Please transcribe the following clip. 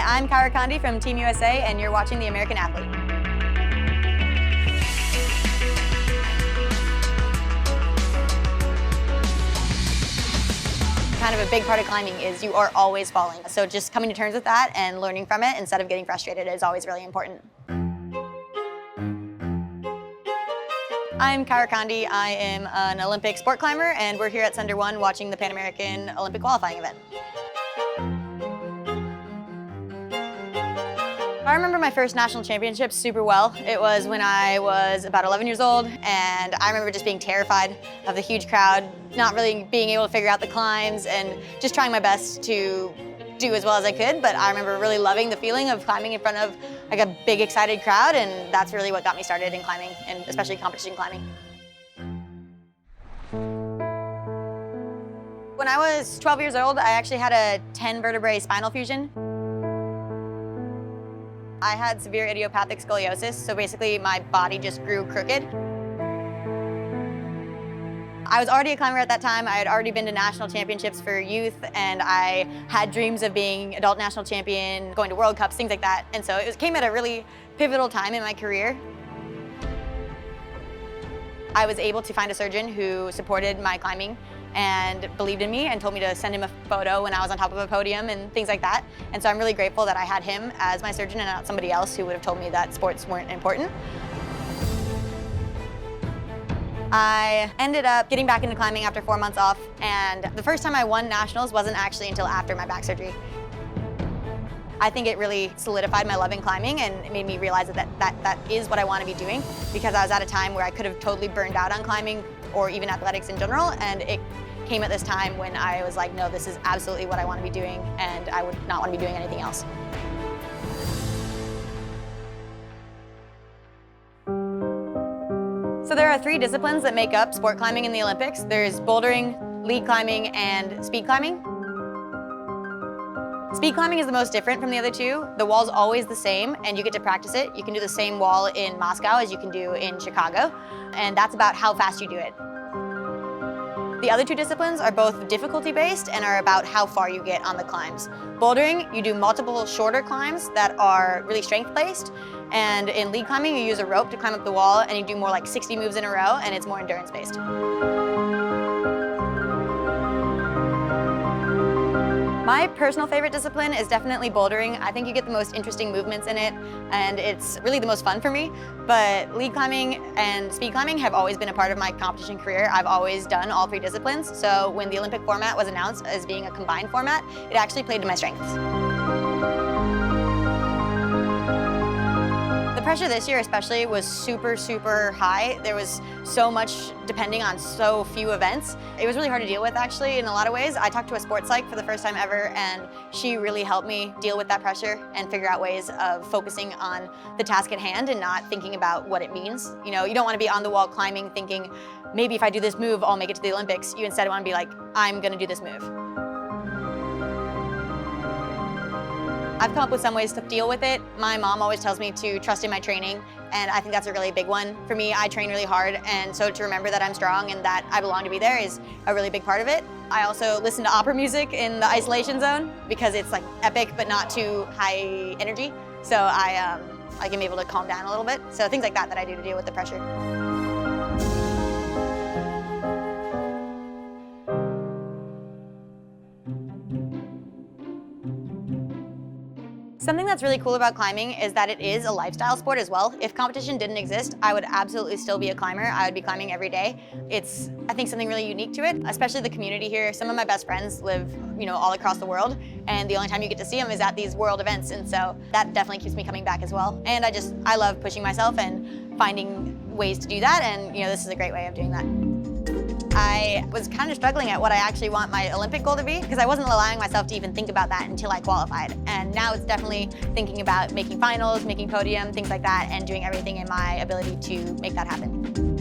I'm Kyra Condie from Team USA, and you're watching The American Athlete. Kind of a big part of climbing is you are always falling. So just coming to terms with that and learning from it instead of getting frustrated is always really important. I'm Kyra Condie. I am an Olympic sport climber, and we're here at Center One watching the Pan American Olympic qualifying event. I remember my first national championship super well. It was when I was about 11 years old, and I remember just being terrified of the huge crowd, not really being able to figure out the climbs, and just trying my best to do as well as I could. But I remember really loving the feeling of climbing in front of like a big, excited crowd, and that's really what got me started in climbing, and especially competition climbing. When I was 12 years old, I actually had a 10 vertebrae spinal fusion. I had severe idiopathic scoliosis, so basically my body just grew crooked. I was already a climber at that time. I had already been to national championships for youth, and I had dreams of being adult national champion, going to World Cups, things like that. And so it came at a really pivotal time in my career. I was able to find a surgeon who supported my climbing and believed in me and told me to send him a photo when I was on top of a podium and things like that. And so I'm really grateful that I had him as my surgeon and not somebody else who would have told me that sports weren't important. I ended up getting back into climbing after 4 months off, and the first time I won nationals wasn't actually until after my back surgery. I think it really solidified my love in climbing, and it made me realize that is what I want to be doing, because I was at a time where I could have totally burned out on climbing or even athletics in general, and it came at this time when I was like, no, this is absolutely what I want to be doing, and I would not want to be doing anything else. So there are 3 disciplines that make up sport climbing in the Olympics. There's bouldering, lead climbing, and speed climbing. Speed climbing is the most different from the other 2. The wall's always the same, and you get to practice it. You can do the same wall in Moscow as you can do in Chicago, and that's about how fast you do it. The other 2 disciplines are both difficulty-based and are about how far you get on the climbs. Bouldering, you do multiple shorter climbs that are really strength-based, and in lead climbing, you use a rope to climb up the wall, and you do more like 60 moves in a row, and it's more endurance-based. My personal favorite discipline is definitely bouldering. I think you get the most interesting movements in it, and it's really the most fun for me. But lead climbing and speed climbing have always been a part of my competition career. I've always done all 3 disciplines, so when the Olympic format was announced as being a combined format, it actually played to my strengths. The pressure this year especially was super, super high. There was so much depending on so few events. It was really hard to deal with actually in a lot of ways. I talked to a sports psych for the first time ever, and she really helped me deal with that pressure and figure out ways of focusing on the task at hand and not thinking about what it means. You know, you don't want to be on the wall climbing thinking, maybe if I do this move, I'll make it to the Olympics. You instead want to be like, I'm gonna do this move. I've come up with some ways to deal with it. My mom always tells me to trust in my training, and I think that's a really big one. For me, I train really hard, and so to remember that I'm strong and that I belong to be there is a really big part of it. I also listen to opera music in the isolation zone because it's like epic but not too high energy, so I can be able to calm down a little bit. So things like that I do to deal with the pressure. Something that's really cool about climbing is that it is a lifestyle sport as well. If competition didn't exist, I would absolutely still be a climber. I would be climbing every day. It's, I think, something really unique to it, especially the community here. Some of my best friends live, all across the world, and the only time you get to see them is at these world events, and so that definitely keeps me coming back as well. And I love pushing myself and finding ways to do that, and this is a great way of doing that. I was kind of struggling at what I actually want my Olympic goal to be, because I wasn't allowing myself to even think about that until I qualified. And now it's definitely thinking about making finals, making podium, things like that, and doing everything in my ability to make that happen.